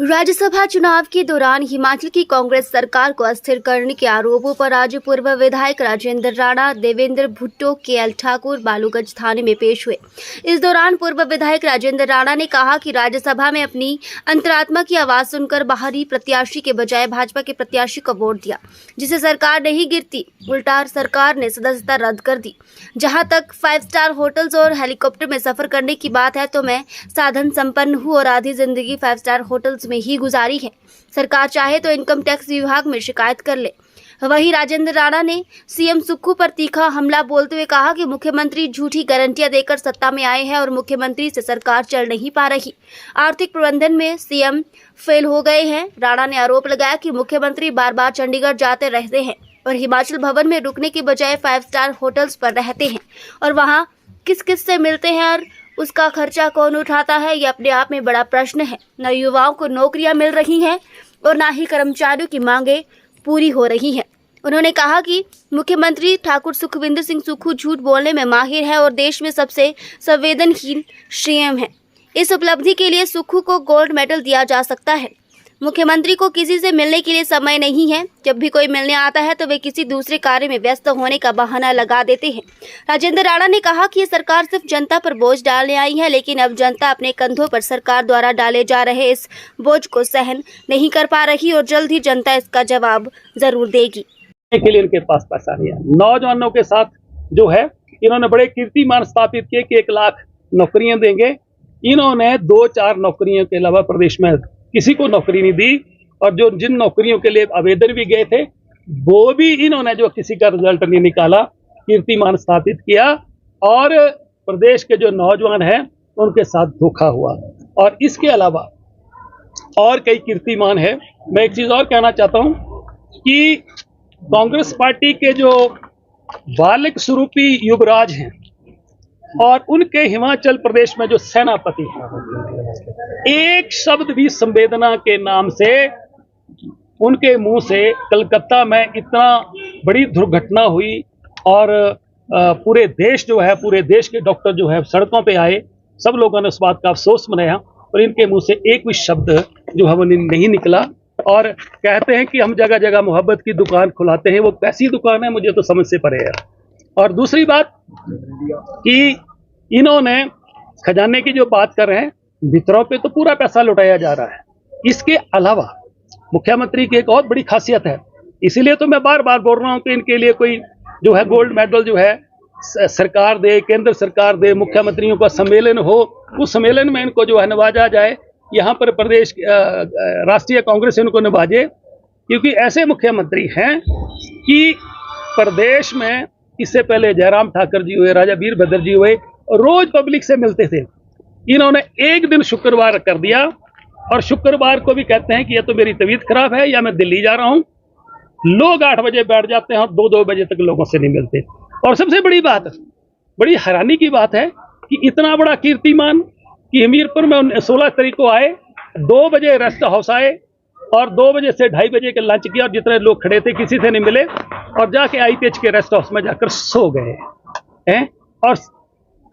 राज्यसभा चुनाव के दौरान हिमाचल की कांग्रेस सरकार को अस्थिर करने के आरोपों पर आज पूर्व विधायक राजेंद्र राणा, देवेंद्र भुट्टो, केएल ठाकुर बालूगंज थाने में पेश हुए। इस दौरान पूर्व विधायक राजेंद्र राणा ने कहा कि राज्यसभा में अपनी अंतरात्मा की आवाज सुनकर बाहरी प्रत्याशी के बजाय भाजपा के प्रत्याशी को वोट दिया, जिसे सरकार नहीं गिरती, उल्टा सरकार ने सदस्यता रद्द कर दी। जहां तक 5 स्टार होटल्स और हेलीकॉप्टर में सफर करने की बात है तो मैं साधन संपन्न हूँ और आधी जिंदगी 5 स्टार होटल्स में ही गुजारी है। सरकार चाहे तो इनकम टैक्स विभाग में शिकायत कर ले। वहीं राजेंद्र राणा ने सीएम सुक्खू पर तीखा हमला बोलते हुए कहा कि मुख्यमंत्री झूठी गारंटियां देकर सत्ता में आए हैं और मुख्यमंत्री से सरकार चल नहीं पा रही। आर्थिक प्रबंधन में सीएम फेल हो गए हैं। राणा ने आरोप लगाया कि मुख्यमंत्री बार बार चंडीगढ़ जाते रहते हैं और हिमाचल भवन में रुकने के बजाय 5 स्टार होटल्स पर रहते हैं और वहां किस किस से मिलते हैं और उसका खर्चा कौन उठाता है, ये अपने आप में बड़ा प्रश्न है। न युवाओं को नौकरियां मिल रही हैं और न ही कर्मचारियों की मांगे पूरी हो रही हैं। उन्होंने कहा कि मुख्यमंत्री ठाकुर सुखविंदर सिंह सुक्खू झूठ बोलने में माहिर है और देश में सबसे संवेदनहीन सीएम है। इस उपलब्धि के लिए सुक्खू को गोल्ड मेडल दिया जा सकता है। मुख्यमंत्री को किसी से मिलने के लिए समय नहीं है। जब भी कोई मिलने आता है तो वे किसी दूसरे कार्य में व्यस्त होने का बहाना लगा देते हैं। राजेंद्र राणा ने कहा कि ये सरकार सिर्फ जनता पर बोझ डालने आई है, लेकिन अब जनता अपने कंधों पर सरकार द्वारा डाले जा रहे इस बोझ को सहन नहीं कर पा रही और जल्द ही जनता इसका जवाब जरूर देगी। के लिए इनके पास पैसा नहीं है। नौजवानों के साथ जो है इन्होंने बड़े कीर्तिमान स्थापित किए कि 1 लाख नौकरियां देंगे। इन्होंने 2-4 नौकरियों के अलावा प्रदेश में किसी को नौकरी नहीं दी और जो जिन नौकरियों के लिए आवेदन भी गए थे वो भी इन्होंने जो किसी का रिजल्ट नहीं निकाला, कीर्तिमान स्थापित किया और प्रदेश के जो नौजवान हैं उनके साथ धोखा हुआ। और इसके अलावा और कई कीर्तिमान है। मैं एक चीज और कहना चाहता हूं कि कांग्रेस पार्टी के जो बालक स्वरूपी युवराज हैं और उनके हिमाचल प्रदेश में जो सेनापति हैं, एक शब्द भी संवेदना के नाम से उनके मुंह से कलकत्ता में इतना बड़ी दुर्घटना हुई और पूरे देश जो है, पूरे देश के डॉक्टर जो है सड़कों पे आए, सब लोगों ने उस बात का अफसोस मनाया और इनके मुंह से एक भी शब्द जो है वो नहीं निकला। और कहते हैं कि हम जगह जगह मोहब्बत की दुकान खुलाते हैं, वो कैसी दुकान है मुझे तो समझ से परे है। और दूसरी बात कि इन्होंने खजाने की जो बात कर रहे हैं, भीतरों पे तो पूरा पैसा लुटाया जा रहा है। इसके अलावा मुख्यमंत्री की एक और बड़ी खासियत है, इसीलिए तो मैं बार बार बोल रहा हूं कि इनके लिए कोई जो है गोल्ड मेडल जो है सरकार दे, केंद्र सरकार दे, मुख्यमंत्रियों का सम्मेलन हो, उस सम्मेलन में इनको जो है नवाजा जाए। यहाँ पर प्रदेश राष्ट्रीय कांग्रेस इनको नवाजे, क्योंकि ऐसे मुख्यमंत्री हैं कि प्रदेश में इससे पहले जयराम ठाकुर जी हुए, राजा वीरभद्र जी हुए, रोज पब्लिक से मिलते थे। इन्होंने एक दिन शुक्रवार कर दिया और शुक्रवार को भी कहते हैं कि ये तो मेरी तबीयत खराब है या मैं दिल्ली जा रहा हूं। लोग 8 बजे बैठ जाते हैं और 2-2 बजे तक लोगों से नहीं मिलते। और सबसे बड़ी बात, बड़ी हैरानी की बात है कि इतना बड़ा कीर्तिमान कि हमीरपुर में 16 तारीख को आए, 2 बजे रेस्ट हाउस आए और 2 बजे से 2:30 बजे के लंच किया और जितने लोग खड़े थे किसी से नहीं मिले और जाके आईपीएच के रेस्ट हाउस में जाकर सो गए हैं। और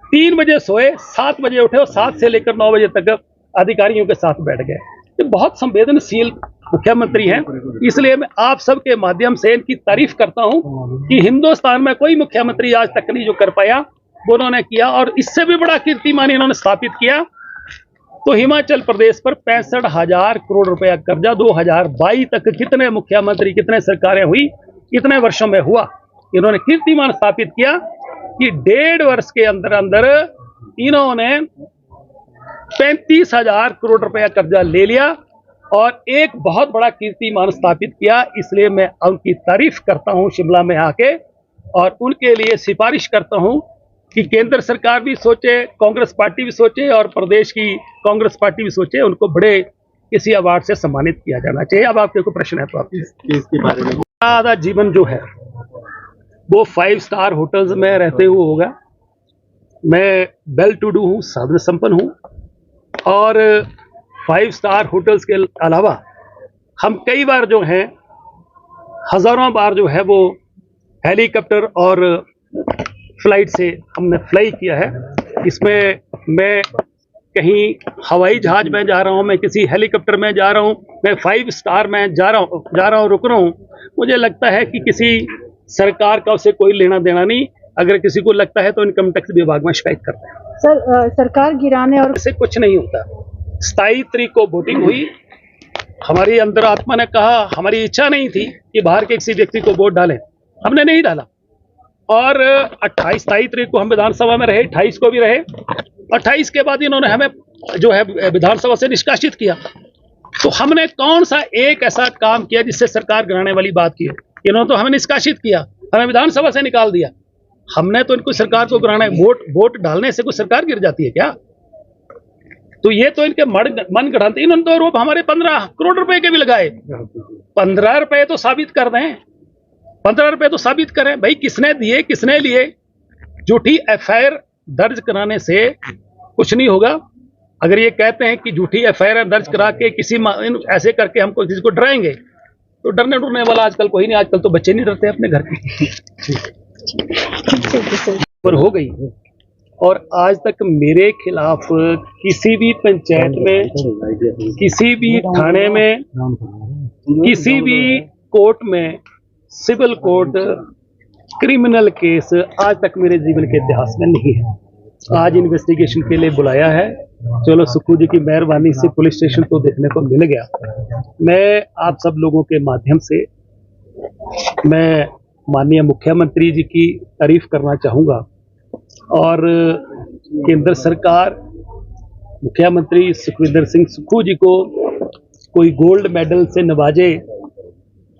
3 बजे सोए, 7 बजे उठे और 7 से लेकर 9 बजे तक अधिकारियों के साथ बैठ गए। ये बहुत संवेदनशील मुख्यमंत्री हैं, इसलिए मैं आप सबके माध्यम से इनकी तारीफ करता हूं कि हिंदुस्तान में कोई मुख्यमंत्री आज तक नहीं जो कर पाया वो उन्होंने किया और इससे भी बड़ा कीर्तिमान इन्होंने स्थापित किया। तो हिमाचल प्रदेश पर 65,000 करोड़ रुपया कर्जा 2022 तक कितने मुख्यमंत्री, कितने सरकारें हुई, इतने वर्षों में हुआ। इन्होंने कीर्तिमान स्थापित किया कि 1.5 वर्ष के अंदर अंदर इन्होंने 35,000 करोड़ रुपया कर्जा ले लिया और एक बहुत बड़ा कीर्तिमान स्थापित किया। इसलिए मैं उनकी तारीफ करता हूं शिमला में आके और उनके लिए सिफारिश करता हूं कि केंद्र सरकार भी सोचे, कांग्रेस पार्टी भी सोचे और प्रदेश की कांग्रेस पार्टी भी सोचे, उनको बड़े किसी अवार्ड से सम्मानित किया जाना चाहिए। अब आपके कोई प्रश्न है तो आप इसके बारे में। आधा जीवन जो है वो 5 स्टार होटल्स में रहते हुए होगा। मैं वेल टू डू हूँ, साधन संपन्न हूँ और 5 स्टार होटल्स के अलावा हम कई बार जो हैं, हजारों बार जो है वो हेलीकॉप्टर और फ्लाइट से हमने फ्लाई किया है। इसमें मैं कहीं हवाई जहाज में जा रहा हूँ, मैं किसी हेलीकॉप्टर में जा रहा हूँ, मैं 5 स्टार में जा रहा हूँ, रुक रहा हूँ, मुझे लगता है कि किसी सरकार का उसे कोई लेना देना नहीं। अगर किसी को लगता है तो इनकम टैक्स विभाग में शिकायत करते हैं। सर सरकार गिराने और ऐसे कुछ नहीं होता। 27 तारीख को वोटिंग हुई, हमारी अंतरात्मा ने कहा, हमारी इच्छा नहीं थी कि बाहर के किसी व्यक्ति को वोट डालें, हमने नहीं डाला। और 27 तारीख को हम विधानसभा में रहे, 28 को भी रहे। 28 के बाद इन्होंने हमें जो है विधानसभा से निष्कासित किया। तो हमने कौन सा एक ऐसा काम किया जिससे सरकार गिराने वाली बात की है? इन्होंने तो हमें निष्कासित किया, हमें विधानसभा से निकाल दिया। हमने तो इनको सरकार को गिराना है। वोट डालने से कोई सरकार गिर जाती है क्या? तो ये तो इनके मन गढ़ंत। इन्होंने तो आरोप हमारे 15 करोड़ रुपए के भी लगाए। 15 रुपए तो साबित कर दें, 15 रुपए तो साबित करें भाई, किसने दिए, किसने लिए। झूठी एफआईआर दर्ज कराने से कुछ नहीं होगा। अगर ये कहते हैं कि झूठी एफआईआर दर्ज करा के किसी ऐसे करके हमको किसी को डराएंगे, तो डरने डरने वाला आजकल कोई नहीं। आजकल तो बच्चे नहीं डरते अपने घर के पर हो गई। और आज तक मेरे खिलाफ किसी भी पंचायत में, किसी भी थाने में, किसी भी कोर्ट में, सिविल कोर्ट, क्रिमिनल केस आज तक मेरे जीवन के इतिहास में नहीं है। आज इन्वेस्टिगेशन के लिए बुलाया है। चलो सुक्खू जी की मेहरबानी से पुलिस स्टेशन तो देखने को मिल गया। मैं आप सब लोगों के माध्यम से मैं माननीय मुख्यमंत्री जी की तारीफ करना चाहूँगा और केंद्र सरकार मुख्यमंत्री सुखविंदर सिंह सुक्खू जी को कोई गोल्ड मेडल से नवाजे,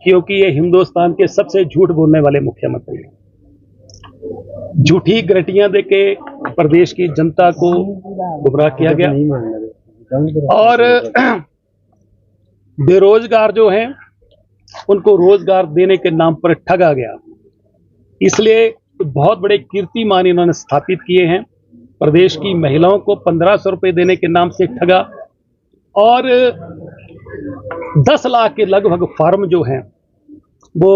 क्योंकि ये हिंदुस्तान के सबसे झूठ बोलने वाले मुख्यमंत्री हैं। झूठी गारंटियां देके प्रदेश की जनता को गुमराह किया गया और बेरोजगार जो हैं उनको रोजगार देने के नाम पर ठगा गया। इसलिए बहुत बड़े कीर्तिमान इन्होंने स्थापित किए हैं। प्रदेश की महिलाओं को 1500 रुपए देने के नाम से ठगा और 10 लाख के लगभग फार्म जो हैं वो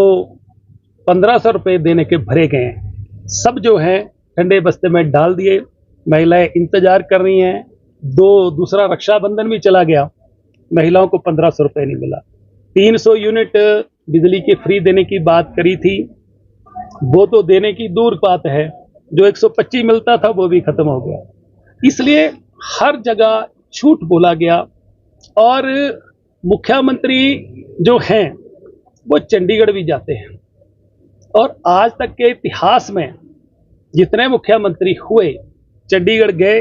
1500 रुपए देने के भरे गए हैं। सब जो हैं ठंडे बस्ते में डाल दिए। महिलाएं इंतजार कर रही हैं। दूसरा रक्षाबंधन भी चला गया, महिलाओं को 1500 रुपए नहीं मिला। 300 यूनिट बिजली के फ्री देने की बात करी थी, वो तो देने की दूर बात है। जो 125 मिलता था वो भी खत्म हो गया। इसलिए हर जगह झूठ बोला गया और मुख्यमंत्री जो हैं वो चंडीगढ़ भी जाते हैं और आज तक के इतिहास में जितने मुख्यमंत्री हुए चंडीगढ़ गए,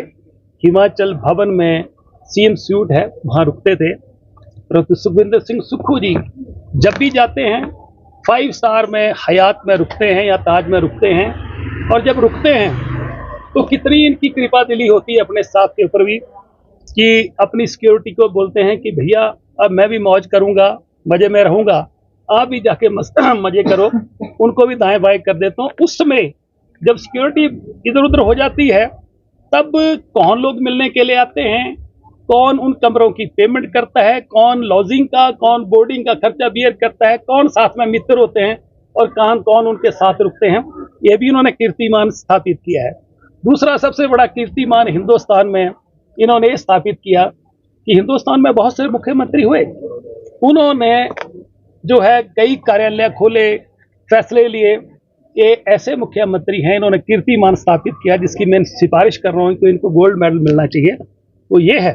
हिमाचल भवन में सीएम स्यूट है वहां रुकते थे। परंतु सुखविंदर सिंह सुक्खू जी जब भी जाते हैं 5 स्टार में, हयात में रुकते हैं या ताज में रुकते हैं। और जब रुकते हैं तो कितनी इनकी कृपा दिली होती है अपने साथ के ऊपर भी कि अपनी सिक्योरिटी को बोलते हैं कि भैया अब मैं भी मौज करूंगा, मजे में रहूंगा, आप भी जाके मजे करो। उनको भी दाएं बाएं कर देता हूँ। उस समय जब सिक्योरिटी इधर उधर हो जाती है तब कौन लोग मिलने के लिए आते हैं, कौन उन कमरों की पेमेंट करता है, कौन लॉजिंग का, कौन बोर्डिंग का खर्चा बियर करता है, कौन साथ में मित्र होते हैं और कौन उनके साथ रुकते हैं, ये भी इन्होंने कीर्तिमान स्थापित किया है। दूसरा सबसे बड़ा कीर्तिमान हिंदुस्तान में इन्होंने स्थापित किया कि हिंदुस्तान में बहुत से मुख्यमंत्री हुए, उन्होंने जो है कई कार्यालय खोले, फैसले लिए। ये ऐसे मुख्यमंत्री हैं, इन्होंने कीर्तिमान स्थापित किया जिसकी मैं सिफारिश कर रहा हूं कि इनको गोल्ड मेडल मिलना चाहिए। वो ये है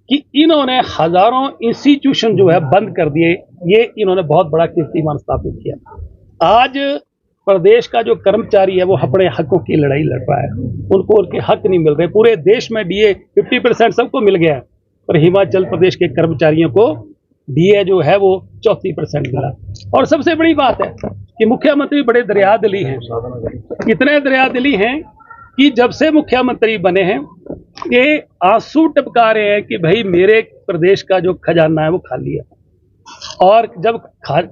कि इन्होंने हजारों इंस्टीट्यूशन जो है बंद कर दिए। ये इन्होंने बहुत बड़ा कीर्तिमान स्थापित किया। आज प्रदेश का जो कर्मचारी है वो अपने हकों की लड़ाई लड़ रहा है, उनको उनके हक नहीं मिल रहे। पूरे देश में डीए 50% सबको मिल गया है, पर हिमाचल प्रदेश के कर्मचारियों को डीए जो है वो 34% मिला। और सबसे बड़ी बात है कि मुख्यमंत्री बड़े दरियादिली हैं, इतने दरियादिली हैं कि जब से मुख्यमंत्री बने हैं ये आंसू टपका रहे हैं कि भाई मेरे प्रदेश का जो खजाना है वो खाली है। और जब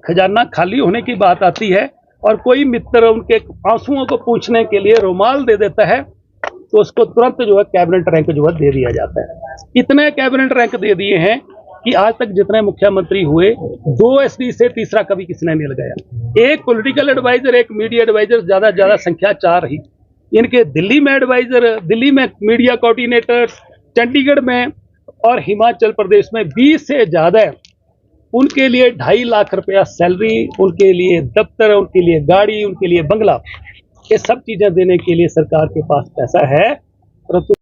खजाना खाली होने की बात आती है और कोई मित्र उनके आंसुओं को पूछने के लिए रुमाल दे देता है तो उसको तुरंत जो है कैबिनेट रैंक जो है दे दिया जाता है। इतने कैबिनेट रैंक दे दिए हैं कि आज तक जितने मुख्यमंत्री हुए 2 SD से तीसरा कभी किसी ने नहीं लगाया। एक पॉलिटिकल एडवाइजर, एक मीडिया एडवाइजर, ज्यादा संख्या 4 ही। इनके दिल्ली में एडवाइजर, दिल्ली में मीडिया कोऑर्डिनेटर्स, चंडीगढ़ में और हिमाचल प्रदेश में 20 से ज्यादा उनके लिए 2.5 लाख रुपया सैलरी, उनके लिए दफ्तर, उनके लिए गाड़ी, उनके लिए बंगला, ये सब चीजें देने के लिए सरकार के पास पैसा है, परंतु